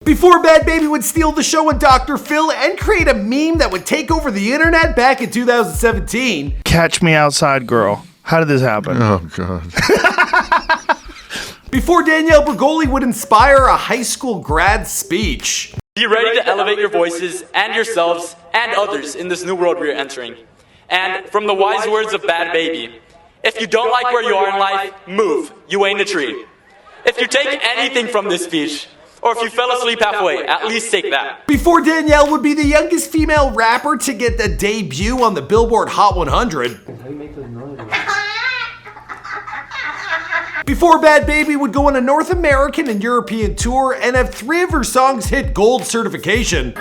Before Bhad Bhabie would steal the show with Dr. Phil and create a meme that would take over the internet back in 2017. Catch me outside, girl. How did this happen? Oh, God. Before Danielle Bregoli would inspire a high school grad speech. Be ready to elevate your voices and yourselves and others in this new world we are entering. And from the wise words of Bhad Bhabie, if you don't like where you are in life, move. You ain't a tree. If you take anything from this speech, or if you fell asleep halfway, at least take that. Before Danielle would be the youngest female rapper to get a debut on the Billboard Hot 100. Before Bhad Bhabie would go on a North American and European tour and have 3 of her songs hit gold certification.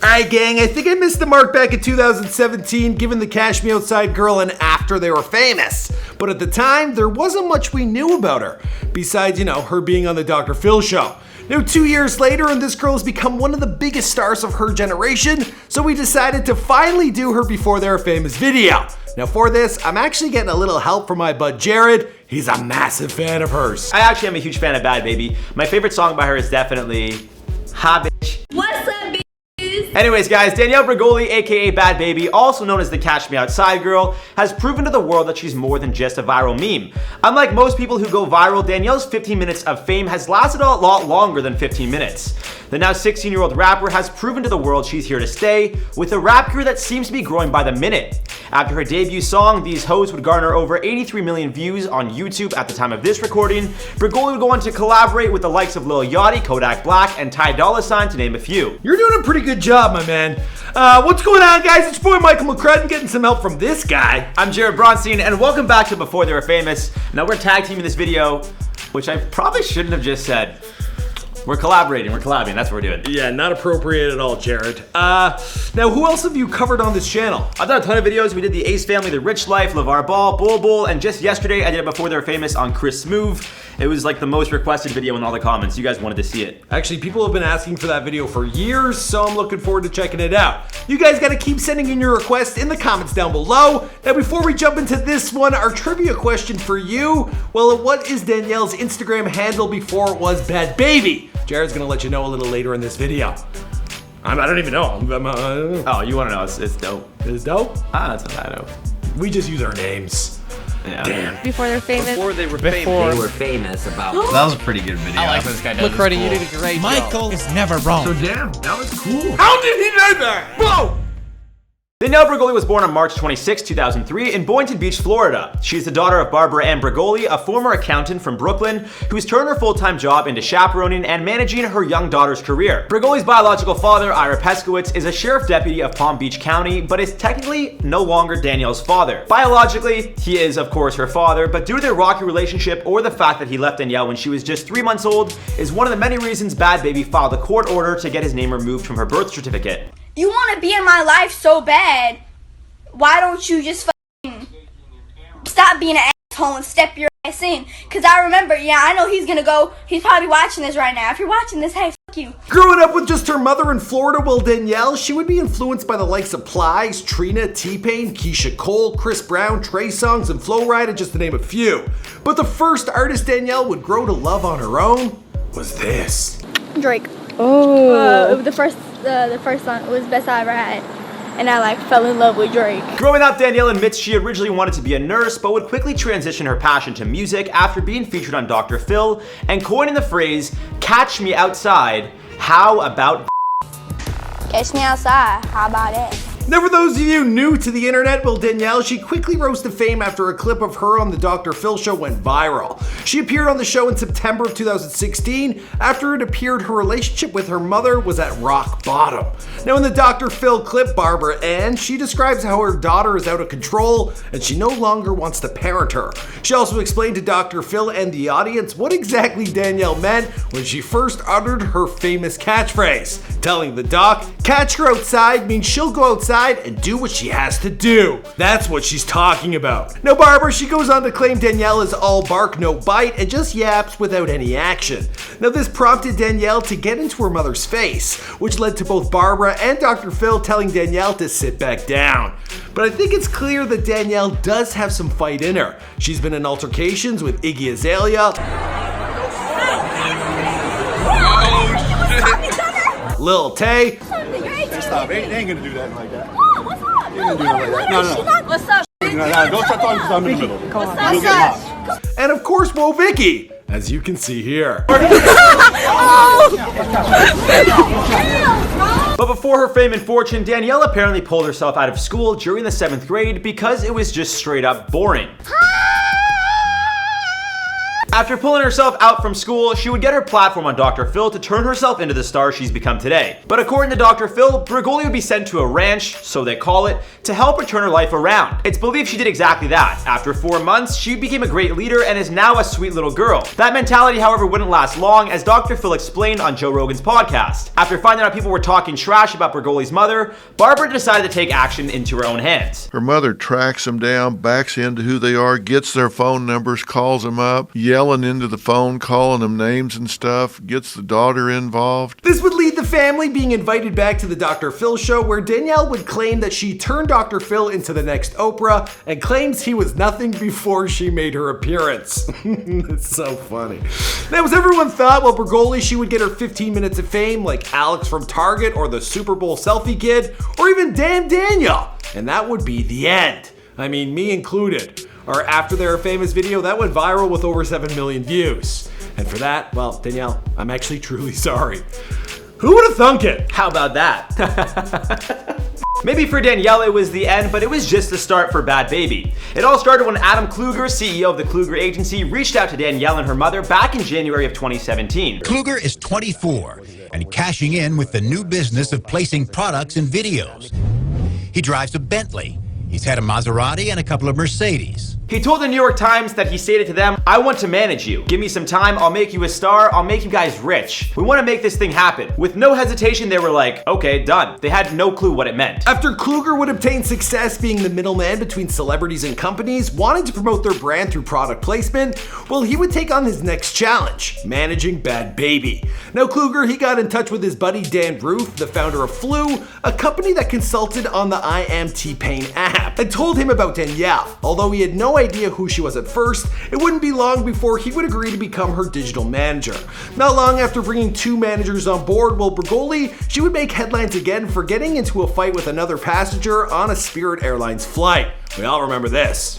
Alright gang, I think I missed the mark back in 2017 given the Cash Me Outside girl and after they were famous. But at the time, there wasn't much we knew about her, besides, her being on the Dr. Phil show. Now 2 years later, and this girl has become one of the biggest stars of her generation, so we decided to finally do her before their famous video. Now for this, I'm actually getting a little help from my bud Jared. He's a massive fan of hers. I actually am a huge fan of Bhad Bhabie. My favorite song by her is definitely Ha Bitch. What's up, bitches? Anyways guys, Danielle Bregoli, aka Bhad Bhabie, also known as the Catch Me Outside girl, has proven to the world that she's more than just a viral meme. Unlike most people who go viral, Danielle's 15 minutes of fame has lasted a lot longer than 15 minutes. The now 16-year-old rapper has proven to the world she's here to stay, with a rap career that seems to be growing by the minute. After her debut song, These Hoes would garner over 83 million views on YouTube at the time of this recording. Bregoli would go on to collaborate with the likes of Lil Yachty, Kodak Black, and Ty Dolla $ign, to name a few. You're doing a pretty good job, my man. What's going on, guys? It's your boy Michael McCrudden getting some help from this guy. I'm Jared Bronstein, and welcome back to Before They Were Famous. Now we're tag teaming this video, which I probably shouldn't have just said. We're collabing, that's what we're doing. Yeah, not appropriate at all, Jared. Now who else have you covered on this channel? I've done a ton of videos. We did the Ace Family, The Rich Life, LeVar Ball, Bull, and just yesterday I did it Before They Were Famous on Chris Smoove. It was like the most requested video in all the comments. You guys wanted to see it. Actually, people have been asking for that video for years, so I'm looking forward to checking it out. You guys gotta keep sending in your requests in the comments down below. Now before we jump into this one, our trivia question for you, well, what is Danielle's Instagram handle before it was Bhad Bhabie? Jared's gonna let you know a little later in this video. I don't even know. Oh, you wanna know, it's dope. It's dope? Ah, that's not dope. We just use our names. Yeah. Damn. Before they're famous. Before they were They were famous about. That was a pretty good video. I like this guy does. McCrudden, you did a great Michael is never wrong. So damn, that was cool. How did he know that? Whoa! Danielle Bregoli was born on March 26, 2003 in Boynton Beach, Florida. She's the daughter of Barbara Ann Bregoli, a former accountant from Brooklyn, who's turned her full-time job into chaperoning and managing her young daughter's career. Bregoli's biological father, Ira Peskowitz, is a sheriff deputy of Palm Beach County, but is technically no longer Danielle's father. Biologically, he is, of course, her father, but due to their rocky relationship or the fact that he left Danielle when she was just 3 months old, is one of the many reasons Bhad Bhabie filed a court order to get his name removed from her birth certificate. You want to be in my life so bad. Why don't you just fucking stop being an asshole and step your ass in? Because I remember, yeah, I know he's going to go. He's probably watching this right now. If you're watching this, hey, fuck you. Growing up with just her mother in Florida, well, Danielle, she would be influenced by the likes of Plies, Trina, T-Pain, Keisha Cole, Chris Brown, Trey Songz, and Flo Rida, just to name a few. But the first artist Danielle would grow to love on her own was this. Drake. Oh. The first song was the best I ever had. And I fell in love with Drake. Growing up, Danielle admits she originally wanted to be a nurse, but would quickly transition her passion to music after being featured on Dr. Phil and coining the phrase, "Catch me outside, how about Catch me outside, how about it? Now for those of you new to the internet, well, Danielle, she quickly rose to fame after a clip of her on the Dr. Phil show went viral. She appeared on the show in September of 2016. After it appeared, her relationship with her mother was at rock bottom. Now in the Dr. Phil clip, Barbara Ann, she describes how her daughter is out of control and she no longer wants to parent her. She also explained to Dr. Phil and the audience what exactly Danielle meant when she first uttered her famous catchphrase, telling the doc, "Catch her outside" means she'll go outside outside and do what she has to do. That's what she's talking about. Now Barbara, she goes on to claim Danielle is all bark, no bite, and just yaps without any action. Now this prompted Danielle to get into her mother's face, which led to both Barbara and Dr. Phil telling Danielle to sit back down. But I think it's clear that Danielle does have some fight in her. She's been in altercations with Iggy Azalea, Lil Tay, Stop. They ain't gonna do that like that. Oh, what's up? They ain't gonna do that like that. No. What's up? No, don't start talking because I'm in the middle. You'll get lost. and of course Whoa Vicky, as you can see here. But before her fame and fortune, Danielle apparently pulled herself out of school during the 7th grade because it was just straight up boring. After pulling herself out from school, she would get her platform on Dr. Phil to turn herself into the star she's become today. But according to Dr. Phil, Bregoli would be sent to a ranch, so they call it, to help her turn her life around. It's believed she did exactly that. After 4 months, she became a great leader and is now a sweet little girl. That mentality, however, wouldn't last long, as Dr. Phil explained on Joe Rogan's podcast. After finding out people were talking trash about Bregoli's mother, Barbara decided to take action into her own hands. Her mother tracks them down, backs into who they are, gets their phone numbers, calls them up, yelling into the phone, calling them names and stuff, gets the daughter involved. This would lead the family being invited back to the Dr. Phil show, where Danielle would claim that she turned Dr. Phil into the next Oprah and claims he was nothing before she made her appearance. It's so funny. Now, as everyone thought, well, Bregoli, she would get her 15 minutes of fame like Alex from Target or the Super Bowl selfie kid or even Damn Danielle. And that would be the end. I mean, me included. Or after their famous video, that went viral with over 7 million views. And for that, well, Danielle, I'm actually truly sorry. Who would have thunk it? How about that? Maybe for Danielle it was the end, but it was just the start for Bhad Bhabie. It all started when Adam Kluger, CEO of the Kluger Agency, reached out to Danielle and her mother back in January of 2017. Kluger is 24 and cashing in with the new business of placing products in videos. He drives a Bentley. He's had a Maserati and a couple of Mercedes. He told the New York Times that he stated to them, "I want to manage you. Give me some time, I'll make you a star, I'll make you guys rich. We want to make this thing happen." With no hesitation, they were like, okay, done. They had no clue what it meant. After Kluger would obtain success being the middleman between celebrities and companies wanting to promote their brand through product placement, well, he would take on his next challenge, managing Bhad Bhabie. Now, Kluger, he got in touch with his buddy Dan Roof, the founder of Flu, a company that consulted on the I Am T-Pain app, and told him about Danielle. Although he had no idea who she was at first, it wouldn't be long before he would agree to become her digital manager. Not long after bringing 2 managers on board, well, Bregoli, she would make headlines again for getting into a fight with another passenger on a Spirit Airlines flight. We all remember this.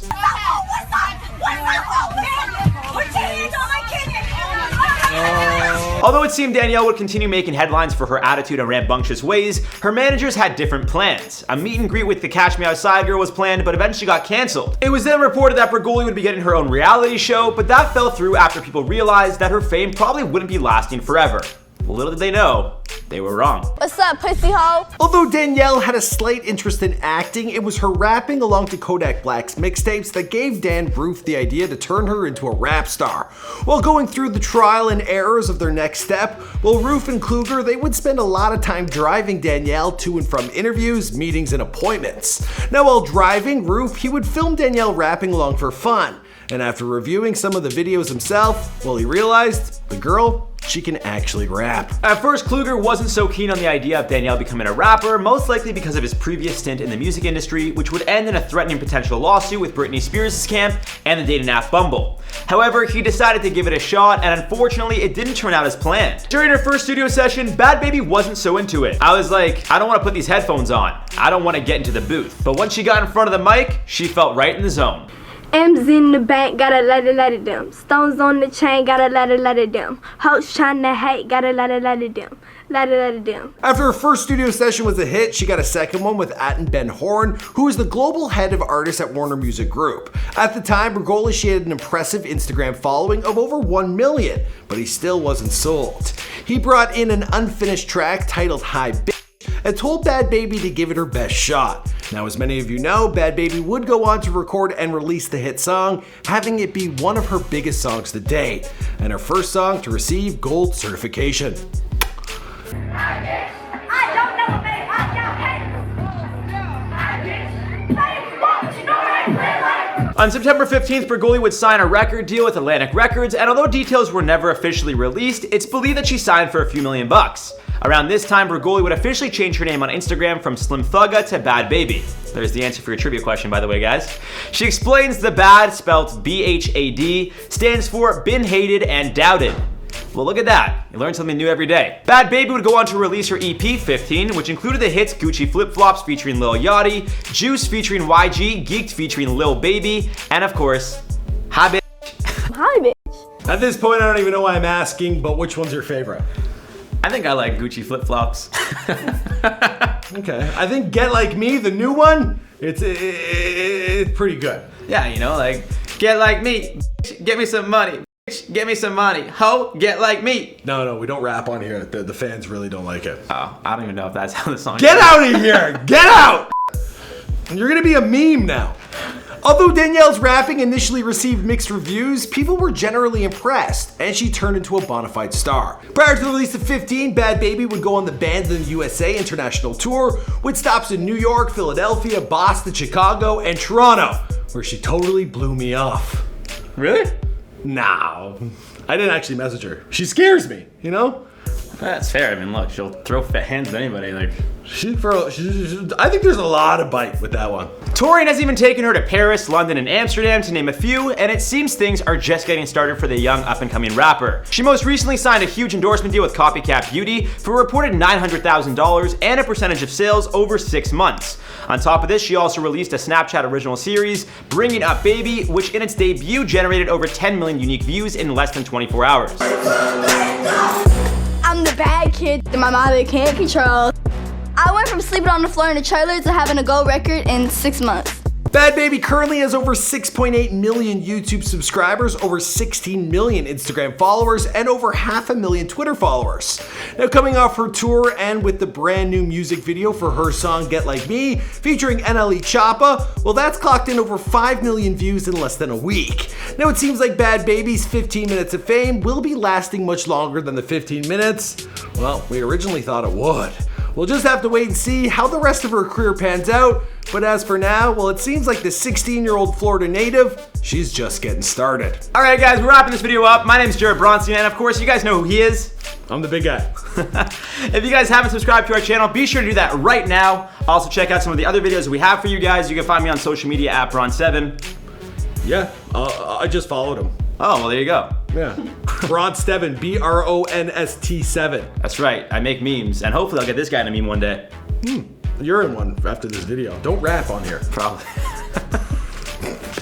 Although it seemed Danielle would continue making headlines for her attitude and rambunctious ways, her managers had different plans. A meet and greet with the Cash Me Outside girl was planned, but eventually got cancelled. It was then reported that Bregoli would be getting her own reality show, but that fell through after people realized that her fame probably wouldn't be lasting forever. Little did they know, they were wrong. What's up, pussy hoe? Although Danielle had a slight interest in acting, it was her rapping along to Kodak Black's mixtapes that gave Dan Roof the idea to turn her into a rap star. While going through the trial and errors of their next step, well, Roof and Kluger, they would spend a lot of time driving Danielle to and from interviews, meetings, and appointments. Now, while driving, Roof, he would film Danielle rapping along for fun. And after reviewing some of the videos himself, well, he realized the girl, she can actually rap. At first, Kluger wasn't so keen on the idea of Danielle becoming a rapper, most likely because of his previous stint in the music industry, which would end in a threatening potential lawsuit with Britney Spears' camp and the dating app Bumble. However, he decided to give it a shot, and unfortunately, it didn't turn out as planned. During her first studio session, Bhad Bhabie wasn't so into it. I was like, I don't want to put these headphones on. I don't want to get into the booth. But once she got in front of the mic, she felt right in the zone. M's in the bank, gotta let it them. Stones on the chain, gotta let it them. Hoes tryna hate, gotta let it them. Let it them. After her first studio session was a hit, she got a second one with Atten Ben Horn, who is the global head of artists at Warner Music Group. At the time, Bregoli, she had an impressive Instagram following of over 1 million, but he still wasn't sold. He brought in an unfinished track titled Hi Bitch and told Bhad Bhabie to give it her best shot. Now, as many of you know, Bhad Bhabie would go on to record and release the hit song, having it be one of her biggest songs to date, and her first song to receive gold certification. On September 15th, Bregoli would sign a record deal with Atlantic Records, and although details were never officially released, it's believed that she signed for a few $1 million. Around this time, Bregoli would officially change her name on Instagram from Slim Thugga to Bhad Bhabie. There's the answer for your trivia question, by the way, guys. She explains the Bhad, spelled B-H-A-D, stands for been hated and doubted. Well, look at that. You learn something new every day. Bhad Bhabie would go on to release her EP 15, which included the hits Gucci Flip Flops featuring Lil Yachty, Juice featuring YG, Geeked featuring Lil Baby, and of course, Hi Bitch. Hi, bitch. At this point, I don't even know why I'm asking, but which one's your favorite? I think I like Gucci Flip Flops. Okay, I think Get Like Me, the new one, it's pretty good. Yeah, you know, like, get like me, get me some money. Get me some money. Ho, get like me. No, we don't rap on here. The fans really don't like it. Oh, I don't even know if that's how the song Get goes. out of here! Get out! You're gonna be a meme now. Although Danielle's rapping initially received mixed reviews, people were generally impressed, and she turned into a bona fide star. Prior to the release of 15, Bhad Bhabie would go on the Bands in the USA international tour, with stops in New York, Philadelphia, Boston, Chicago, and Toronto, where she totally blew me off. Really? No, I didn't actually message her. She scares me, you know? That's fair. I mean, look, she'll throw hands at anybody. Like, I think there's a lot of bite with that one. touring has even taken her to Paris, London, and Amsterdam, to name a few, and it seems things are just getting started for the young up-and-coming rapper. She most recently signed a huge endorsement deal with Copycat Beauty for a reported $900,000 and a percentage of sales over 6 months. On top of this, she also released a Snapchat original series, Bringing Up Baby, which in its debut generated over 10 million unique views in less than 24 hours. I'm the bad kid that my mother can't control. I went from sleeping on the floor in a trailer to having a gold record in 6 months. Bhad Bhabie currently has over 6.8 million YouTube subscribers, over 16 million Instagram followers, and over 500,000 Twitter followers. Now, coming off her tour and with the brand new music video for her song Get Like Me, featuring NLE Choppa, well, that's clocked in over 5 million views in less than a week. Now, it seems like Bhad Bhabie's 15 minutes of fame will be lasting much longer than the 15 minutes. Well, we originally thought it would. We'll just have to wait and see how the rest of her career pans out. But as for now, well, it seems like the 16-year-old Florida native, she's just getting started. All right, guys, we're wrapping this video up. My name's Bronstein, and of course, you guys know who he is. I'm the big guy. If you guys haven't subscribed to our channel, be sure to do that right now. Also, check out some of the other videos we have for you guys. You can find me on social media at Bron7. Yeah, I just followed him. Oh, well, there you go. Yeah. Bronstein, Bronst7. That's right. I make memes, and hopefully I'll get this guy in a meme one day. You're in one after this video. Don't rap on here. Probably.